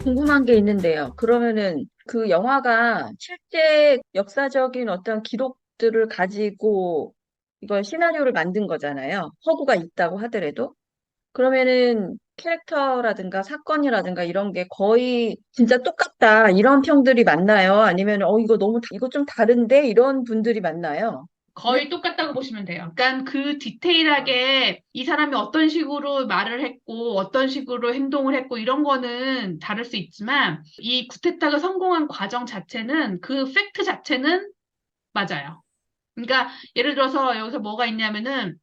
궁금한 게 있는데요. 그러면은 그 영화가 실제 역사적인 어떤 기록들을 가지고 이걸 시나리오를 만든 거잖아요. 허구가 있다고 하더라도. 그러면은 캐릭터라든가 사건이라든가 이런 게 거의 진짜 똑같다. 이런 평들이 많나요? 아니면 이거 너무 이거 좀 다른데 이런 분들이 많나요? 거의 똑같다고 보시면 돼요. 그러니까 그 디테일하게 이 사람이 어떤 식으로 말을 했고 어떤 식으로 행동을 했고 이런 거는 다를 수 있지만 이 구테타가 성공한 과정 자체는 그 팩트 자체는 맞아요. 그러니까 예를 들어서 여기서 뭐가 있냐면은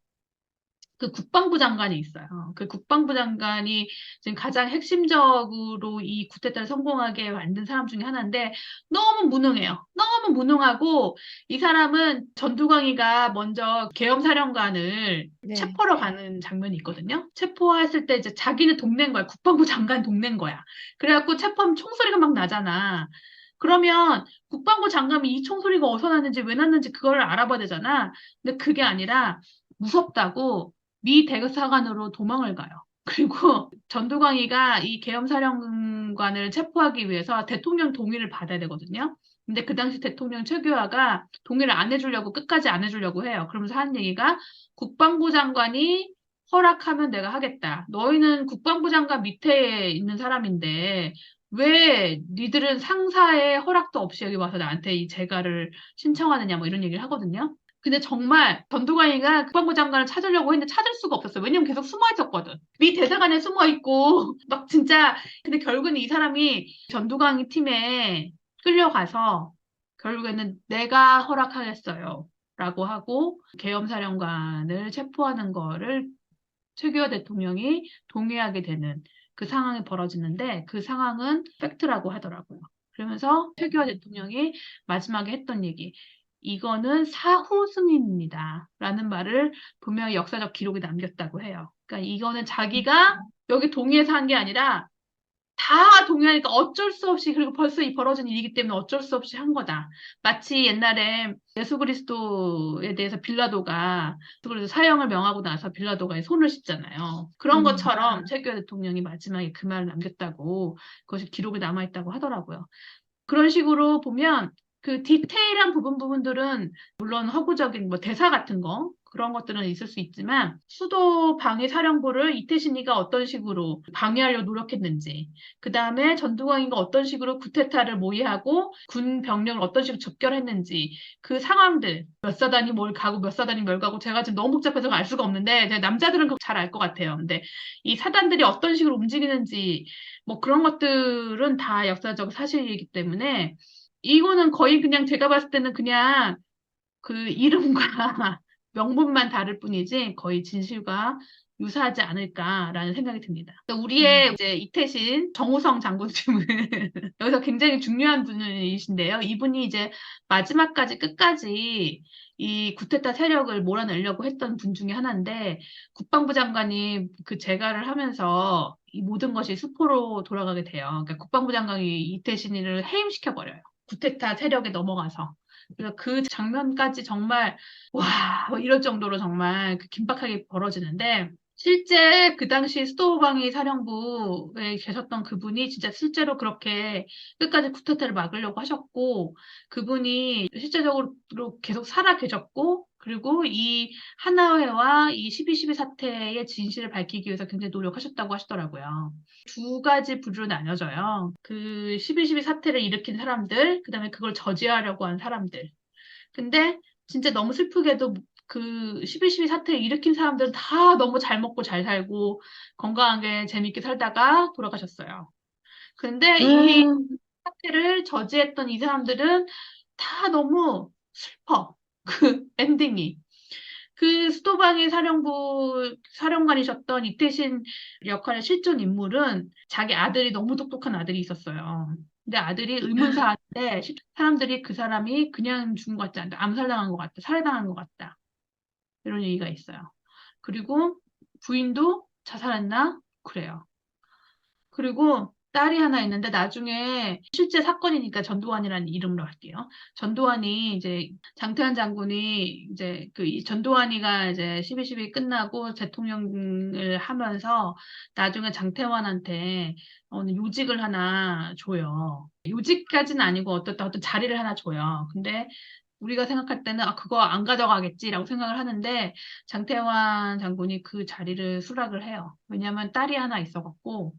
그 국방부 장관이 있어요. 그 국방부 장관이 지금 가장 핵심적으로 이 쿠데타를 성공하게 만든 사람 중에 하나인데 너무 무능해요. 너무 무능하고 이 사람은 전두광이가 먼저 계엄사령관을 네. 체포하러 가는 장면이 있거든요. 체포했을 때 이제 자기는 동네인 거야. 국방부 장관 동네인 거야. 그래갖고 체포하면 총소리가 막 나잖아. 그러면 국방부 장관이 이 총소리가 어디서 났는지 왜 났는지 그걸 알아봐야 되잖아. 근데 그게 아니라 무섭다고 미 대사관으로 도망을 가요. 그리고 전두광이가 이 계엄사령관을 체포하기 위해서 대통령 동의를 받아야 되거든요. 근데 그 당시 대통령 최규하가 동의를 안 해주려고 끝까지 안 해주려고 해요. 그러면서 하는 얘기가 국방부 장관이 허락하면 내가 하겠다. 너희는 국방부 장관 밑에 있는 사람인데 왜 니들은 상사의 허락도 없이 여기 와서 나한테 이 재가를 신청하느냐 뭐 이런 얘기를 하거든요. 근데 정말 전두광이가 국방부 장관을 찾으려고 했는데 찾을 수가 없었어요. 왜냐면 계속 숨어 있었거든. 미 대사관에 숨어 있고 막 진짜 근데 결국은 이 사람이 전두광이 팀에 끌려가서 결국에는 내가 허락하겠어요. 라고 하고 계엄사령관을 체포하는 거를 최규하 대통령이 동의하게 되는 그 상황이 벌어지는데 그 상황은 팩트라고 하더라고요. 그러면서 최규하 대통령이 마지막에 했던 얘기, 이거는 사후 승인입니다. 라는 말을 분명히 역사적 기록에 남겼다고 해요. 그러니까 이거는 자기가 여기 동의해서 한 게 아니라 다 동의하니까 어쩔 수 없이 그리고 벌써 이 벌어진 일이기 때문에 어쩔 수 없이 한 거다. 마치 옛날에 예수 그리스도에 대해서 빌라도가 그래서 사형을 명하고 나서 빌라도가 손을 씻잖아요. 그런 것처럼 최규하 대통령이 마지막에 그 말을 남겼다고 그것이 기록에 남아있다고 하더라고요. 그런 식으로 보면 그 디테일한 부분들은 물론 허구적인 뭐 대사 같은 거 그런 것들은 있을 수 있지만 수도 방위 사령부를 이태신이가 어떤 식으로 방해하려고 노력했는지 그 다음에 전두광이가 어떤 식으로 쿠데타를 모의하고 군 병력을 어떤 식으로 접결했는지 그 상황들 몇 사단이 뭘 가고 몇 사단이 뭘 가고 제가 지금 너무 복잡해서 알 수가 없는데 남자들은 잘 알 것 같아요. 근데 이 사단들이 어떤 식으로 움직이는지 뭐 그런 것들은 다 역사적 사실이기 때문에 이거는 거의 그냥 제가 봤을 때는 그냥 그 이름과 명분만 다를 뿐이지 거의 진실과 유사하지 않을까라는 생각이 듭니다. 그러니까 우리의 이제 이태신 정우성 장군님은 여기서 굉장히 중요한 분이신데요. 이분이 이제 마지막까지 끝까지 이 구테타 세력을 몰아내려고 했던 분 중에 하나인데 국방부 장관이 그 재가를 하면서 이 모든 것이 수포로 돌아가게 돼요. 그러니까 국방부 장관이 이태신이를 해임시켜 버려요. 구테타 세력에 넘어가서. 그래서 그 장면까지 정말 와, 뭐 이럴 정도로 정말 그 긴박하게 벌어지는데, 실제 그 당시 수도방위 사령부에 계셨던 그분이 진짜 실제로 그렇게 끝까지 쿠데타를 막으려고 하셨고, 그분이 실제적으로 계속 살아 계셨고, 그리고 이 하나회와 이 12.12 사태의 진실을 밝히기 위해서 굉장히 노력하셨다고 하시더라고요. 두 가지 부류로 나뉘어져요. 그 12.12 사태를 일으킨 사람들, 그다음에 그걸 저지하려고 한 사람들. 근데 진짜 너무 슬프게도 그 12.12 사태를 일으킨 사람들은 다 너무 잘 먹고 잘 살고 건강하게 재밌게 살다가 돌아가셨어요. 근데 이 음, 사태를 저지했던 이 사람들은 다 너무 슬퍼. 그 엔딩이. 그 수도방위 사령부 사령관이셨던 이태신 역할의 실존 인물은 자기 아들이 너무 똑똑한 아들이 있었어요. 근데 아들이 의문사한테 사람들이 그 사람이 그냥 죽은 것 같지 않다. 암살당한 것 같다. 살해당한 것 같다. 이런 얘기가 있어요. 그리고 부인도 자살했나? 그래요. 그리고 딸이 하나 있는데 나중에 실제 사건이니까 전두환이라는 이름으로 할게요. 전두환이 이제 장태환 장군이 이제 이 전두환이가 이제 12.12 끝나고 대통령을 하면서 나중에 장태환한테 요직을 하나 줘요. 요직까지는 아니고 어떤 자리를 하나 줘요. 근데 우리가 생각할 때는 그거 안 가져가겠지라고 생각을 하는데 장태환 장군이 그 자리를 수락을 해요. 왜냐하면 딸이 하나 있어갖고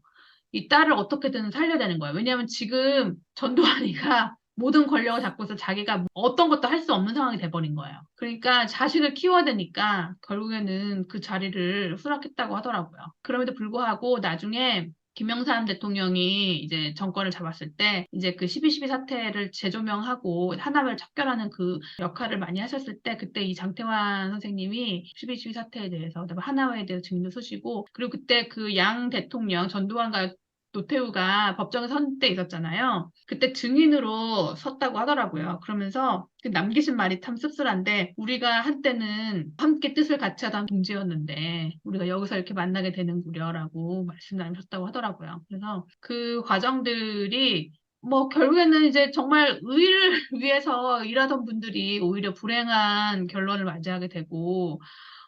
이 딸을 어떻게든 살려야 되는 거예요. 왜냐하면 지금 전두환이가 모든 권력을 잡고 있어 자기가 어떤 것도 할 수 없는 상황이 돼버린 거예요. 그러니까 자식을 키워야 되니까 결국에는 그 자리를 수락했다고 하더라고요. 그럼에도 불구하고 나중에 김영삼 대통령이 이제 정권을 잡았을 때 이제 그 12.12 사태를 재조명하고 하나를 척결하는 그 역할을 많이 하셨을 때 그때 이 장태환 선생님이 12.12 사태에 대해서 그다음에 하나회에 대해서 증인도 쓰시고 그리고 그때 그 양 대통령 전두환과 노태우가 법정에 선 때 있었잖아요. 그때 증인으로 섰다고 하더라고요. 그러면서 그 남기신 말이 참 씁쓸한데 우리가 한때는 함께 뜻을 같이 하던 동지였는데 우리가 여기서 이렇게 만나게 되는구려라고 말씀 나누셨다고 하더라고요. 그래서 그 과정들이 뭐 결국에는 이제 정말 의를 위해서 일하던 분들이 오히려 불행한 결론을 맞이하게 되고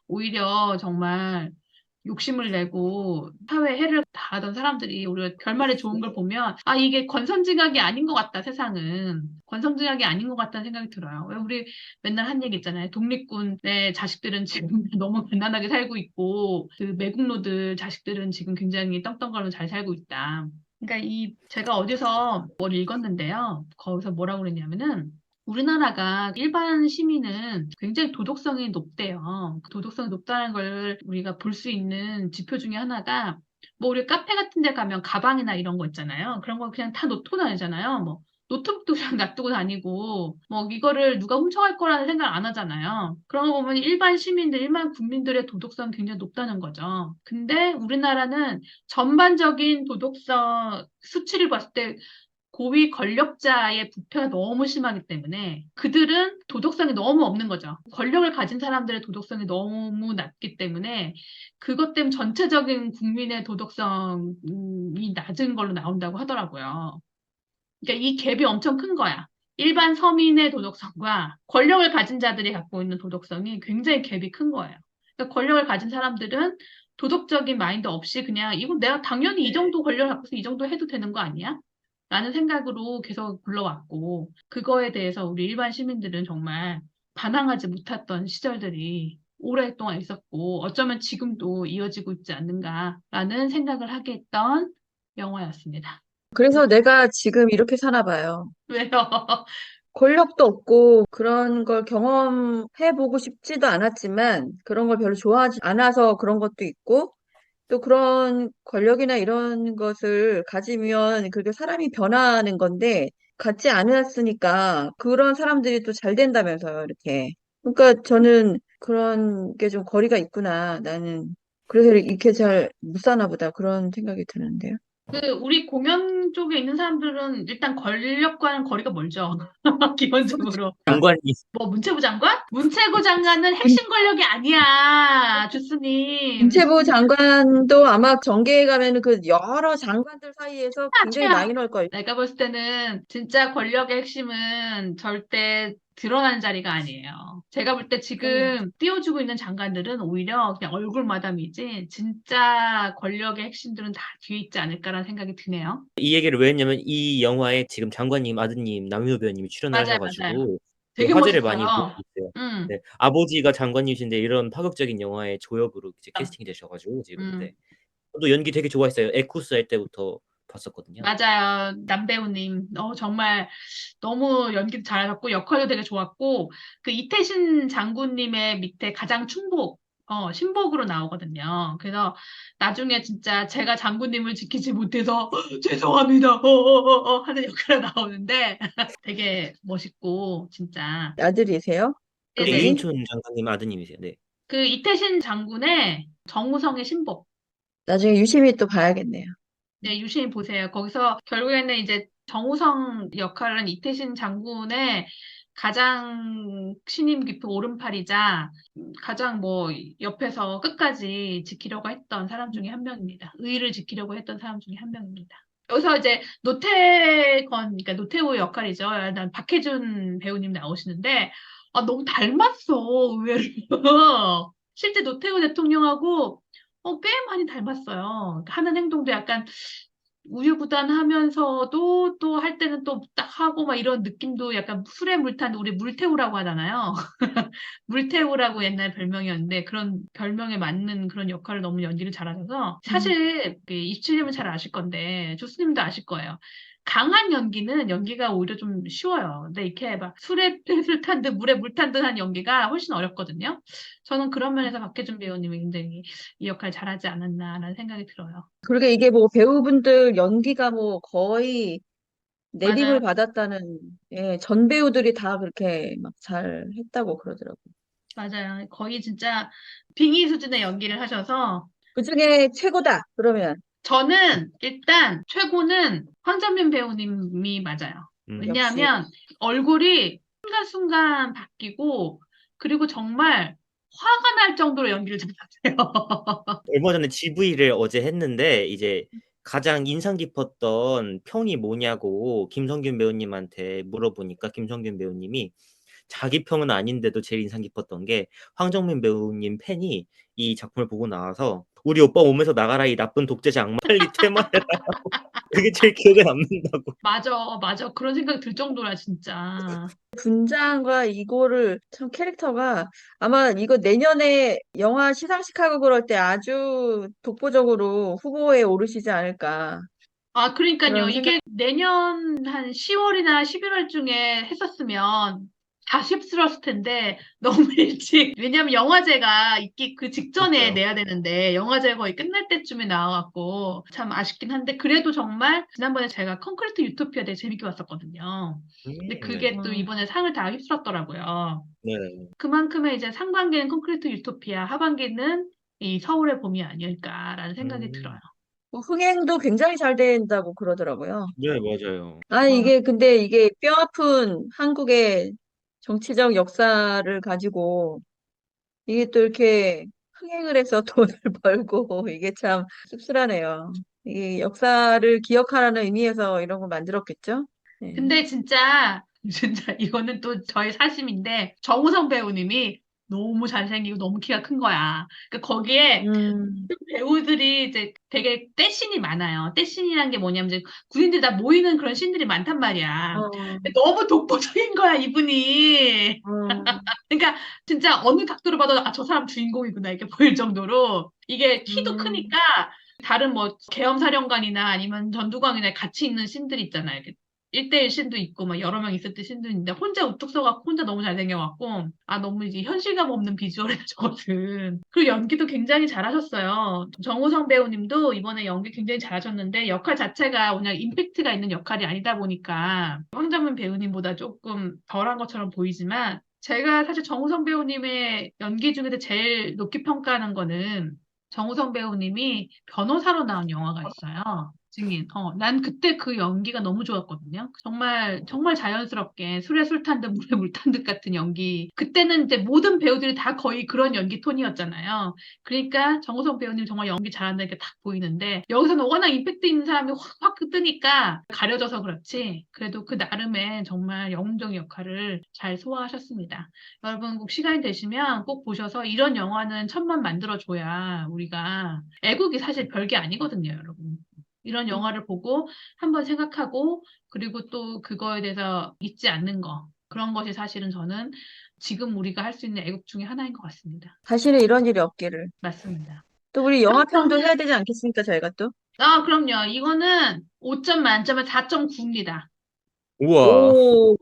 오히려 정말 욕심을 내고 사회에 해를 가하던 사람들이 우리가 결말에 좋은 걸 보면 이게 권선징악이 아닌 것 같다 세상은 권선징악이 아닌 것 같다는 생각이 들어요. 왜 우리 맨날 한 얘기 있잖아요. 독립군의 자식들은 지금 너무 가난하게 살고 있고 그 매국노들 자식들은 지금 굉장히 떵떵거리면서 잘 살고 있다. 그러니까 제가 어디서 뭘 읽었는데요. 거기서 뭐라고 그랬냐면은 우리나라가 일반 시민은 굉장히 도덕성이 높대요. 그 도덕성이 높다는 걸 우리가 볼 수 있는 지표 중에 하나가 뭐 우리 카페 같은 데 가면 가방이나 이런 거 있잖아요. 그런 거 그냥 다 놓고 다니잖아요. 뭐 노트북도 그냥 놔두고 다니고 뭐 이거를 누가 훔쳐갈 거라는 생각 안 하잖아요. 그런 거 보면 일반 시민들, 일반 국민들의 도덕성이 굉장히 높다는 거죠. 근데 우리나라는 전반적인 도덕성 수치를 봤을 때 고위 권력자의 부패가 너무 심하기 때문에 그들은 도덕성이 너무 없는 거죠. 권력을 가진 사람들의 도덕성이 너무 낮기 때문에 그것 때문에 전체적인 국민의 도덕성이 낮은 걸로 나온다고 하더라고요. 그러니까 이 갭이 엄청 큰 거야. 일반 서민의 도덕성과 권력을 가진 자들이 갖고 있는 도덕성이 굉장히 갭이 큰 거예요. 그러니까 권력을 가진 사람들은 도덕적인 마인드 없이 그냥 이거 내가 당연히 이 정도 권력을 갖고서 이 정도 해도 되는 거 아니야? 라는 생각으로 계속 굴러왔고 그거에 대해서 우리 일반 시민들은 정말 반항하지 못했던 시절들이 오랫동안 있었고 어쩌면 지금도 이어지고 있지 않는가라는 생각을 하게 했던 영화였습니다. 그래서 내가 지금 이렇게 사나 봐요. 왜요? 권력도 없고 그런 걸 경험해보고 싶지도 않았지만 그런 걸 별로 좋아하지 않아서 그런 것도 있고 또 그런 권력이나 이런 것을 가지면 그렇게 사람이 변하는 건데 갖지 않았으니까 그런 사람들이 또 잘 된다면서요, 이렇게. 그러니까 저는 그런 게 좀 거리가 있구나. 나는 그래서 이렇게 잘 못 사나 보다 그런 생각이 드는데요. 우리 공연 쪽에 있는 사람들은 일단 권력과는 거리가 멀죠. 기본적으로. 장관이 뭐, 문체부 장관? 문체부 장관은 핵심 권력이 아니야, 주스님. 문체부 장관도 아마 정계에 가면은 그 여러 장관들 사이에서 굉장히 최악. 마이너일 내가 봤을 때는 진짜 권력의 핵심은 절대 드러나는 자리가 아니에요. 제가 볼 때 거예요. 지금 띄워주고 있는 장관들은 오히려 그냥 얼굴 마담이지 진짜 권력의 핵심들은 다 뒤에 있지 않을까라는 생각이 드네요. 이 얘기를 왜 했냐면 이 영화에 지금 장관님 아드님 남효 배우님이 출연을 맞아요, 맞아요. 하셔가지고 그 되게 화제를 많이 모으고 멋있어요. 있어요. 음, 네, 아버지가 장관님이신데 이런 파격적인 영화에 조역으로 이제 음, 캐스팅이 되셔가지고 지금 음. 네. 저도 연기 되게 좋아했어요. 에쿠스 할 때부터 봤었거든요. 맞아요. 남배우님. 정말 너무 연기도 잘하셨고, 역할도 되게 좋았고, 그 이태신 장군님의 밑에 가장 충복, 신복으로 나오거든요. 그래서 나중에 진짜 제가 장군님을 지키지 못해서 죄송합니다. 하는 역할로 나오는데 되게 멋있고, 진짜. 아들이세요? 그 네네. 그분이? 유인촌 장관님 아드님이세요. 네. 그 이태신 장군의 정우성의 신복. 나중에 유심히 또 봐야겠네요. 네, 유심히 보세요. 거기서 결국에는 이제 정우성 역할은 이태신 장군의 가장 신임 깊은 오른팔이자 가장 뭐 옆에서 끝까지 지키려고 했던 사람 중에 한 명입니다. 의를 지키려고 했던 사람 중에 한 명입니다. 여기서 이제 노태건, 그러니까 노태우 역할이죠. 난 박해준 배우님 나오시는데, 아, 너무 닮았어, 의외로. 실제 노태우 대통령하고, 꽤 많이 닮았어요. 하는 행동도 약간 우유부단하면서도 또 할 때는 또 딱 하고 막 이런 느낌도 약간 술에 물탄 우리 물태우라고 하잖아요. 물태우라고 옛날 별명이었는데 그런 별명에 맞는 그런 역할을 너무 연기를 잘하셔서 사실 27님은 잘 아실 건데 조수님도 아실 거예요. 강한 연기는 연기가 오히려 좀 쉬워요. 근데 이렇게 막 술에 술 탄 듯 물에 물 탄 듯한 연기가 훨씬 어렵거든요. 저는 그런 면에서 박해준 배우님이 굉장히 이 역할 잘하지 않았나라는 생각이 들어요. 그러게 이게 뭐 배우분들 연기가 뭐 거의 맞아요. 내림을 받았다는, 예, 전 배우들이 다 그렇게 막 잘 했다고 그러더라고요. 맞아요. 거의 진짜 빙의 수준의 연기를 하셔서 그 중에 최고다, 그러면. 저는 일단 최고는 황정민 배우님이 맞아요. 역시. 왜냐하면 얼굴이 순간순간 바뀌고 그리고 정말 화가 날 정도로 연기를 잘하세요. 얼마 전에 GV를 어제 했는데 이제 가장 인상 깊었던 평이 뭐냐고 김성균 배우님한테 물어보니까 김성균 배우님이 자기 평은 아닌데도 제일 인상 깊었던 게 황정민 배우님 팬이 이 작품을 보고 나와서 "우리 오빠 몸에서 나가라 이 나쁜 독재자 악마 빨리 퇴마해라." 그게 제일 기억에 남는다고. 맞아, 맞아. 그런 생각이 들 정도라 진짜. 분장과 이거를 참 캐릭터가 아마 이거 내년에 영화 시상식하고 그럴 때 아주 독보적으로 후보에 오르시지 않을까 아, 그러니까요. 그런 생각. 이게 내년 한 10월이나 11월쯤에 했었으면 아쉽스러웠을 텐데 너무 일찍. 왜냐면 영화제가 있기 그 직전에 그러니까요. 내야 되는데 영화제 거의 끝날 때쯤에 나와갖고 참 아쉽긴 한데 그래도 정말 지난번에 제가 콘크리트 유토피아 되게 재밌게 봤었거든요. 근데 네. 그게 또 어, 이번에 상을 다 휩쓸었더라고요. 네. 그만큼의 이제 상반기는 콘크리트 유토피아, 하반기는 이 서울의 봄이 아닐까라는 생각이 들어요. 음. 뭐 흥행도 굉장히 잘 된다고 그러더라고요. 네 맞아요. 아니 어, 이게 근데 이게 뼈아픈 한국의 정치적 역사를 가지고 이게 또 이렇게 흥행을 해서 돈을 벌고 이게 참 씁쓸하네요. 이 역사를 기억하라는 의미에서 이런 거 만들었겠죠? 네. 근데 진짜, 진짜 이거는 또 저의 사심인데, 정우성 배우님이 너무 잘생기고 너무 키가 큰 거야. 그러니까 거기에 음, 배우들이 이제 되게 떼신이 많아요. 떼신이란 게 뭐냐면 이제 군인들 다 모이는 그런 씬들이 많단 말이야. 어, 근데 너무 독보적인 거야, 이분이. 어, 그러니까 진짜 어느 각도로 봐도 아, 저 사람 주인공이구나 이렇게 보일 정도로 이게 키도 음, 크니까 다른 뭐 계엄사령관이나 아니면 전두광이나 같이 있는 씬들이 있잖아요. 이렇게 1대1 씬도 있고 막 여러 명 있을 때 씬도 있는데 혼자 우뚝 서갖고 혼자 너무 잘생겨갖고 아 너무 이제 현실감 없는 비주얼에 저거든. 그리고 연기도 굉장히 잘하셨어요. 정우성 배우님도 이번에 연기 굉장히 잘하셨는데 역할 자체가 그냥 임팩트가 있는 역할이 아니다 보니까 황정민 배우님보다 조금 덜한 것처럼 보이지만 제가 사실 정우성 배우님의 연기 중에서 제일 높게 평가하는 거는 정우성 배우님이 변호사로 나온 영화가 있어요. 증인. 난 그때 그 연기가 너무 좋았거든요. 정말, 정말 자연스럽게 술에 술 탄 듯 물에 물 탄 듯 같은 연기. 그때는 이제 모든 배우들이 다 거의 그런 연기 톤이었잖아요. 그러니까 정우성 배우님 정말 연기 잘한다는 게 딱 보이는데 여기서는 워낙 임팩트 있는 사람이 확확 뜨니까 가려져서 그렇지. 그래도 그 나름의 정말 영웅적인 역할을 잘 소화하셨습니다. 여러분 꼭 시간이 되시면 꼭 보셔서 이런 영화는 천만 만들어줘야 우리가 애국이 사실 별게 아니거든요, 여러분. 이런 영화를 보고 한번 생각하고 그리고 또 그거에 대해서 잊지 않는 거. 그런 것이 사실은 저는 지금 우리가 할 수 있는 애국 중에 하나인 것 같습니다. 다시는 이런 일이 없기를. 맞습니다. 또 우리 영화평도 해야 되지 않겠습니까, 저희가 또? 아, 그럼요. 이거는 5점 만점에 4.9입니다. 우와. 오,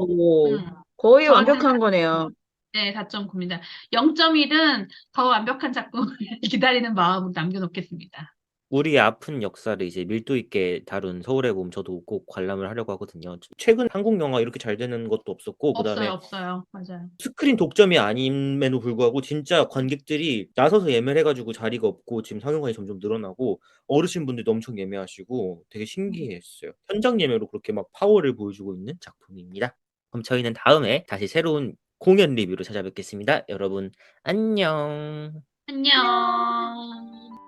거의 저한테는 완벽한 거네요. 네, 4.9입니다. 0.1은 더 완벽한 작품을 기다리는 마음을 남겨놓겠습니다. 우리의 아픈 역사를 이제 밀도 있게 다룬 서울의 봄 저도 꼭 관람을 하려고 하거든요. 최근 한국 영화 이렇게 잘 되는 것도 없었고 없어요, 그다음에 없어요. 맞아요. 스크린 독점이 아님에도 불구하고 진짜 관객들이 나서서 예매를 해 가지고 자리가 없고 지금 상영관이 점점 늘어나고 어르신분들도 엄청 예매하시고 되게 신기했어요. 현장 예매로 그렇게 막 파워를 보여주고 있는 작품입니다. 그럼 저희는 다음에 다시 새로운 공연 리뷰로 찾아뵙겠습니다. 여러분 안녕. 안녕.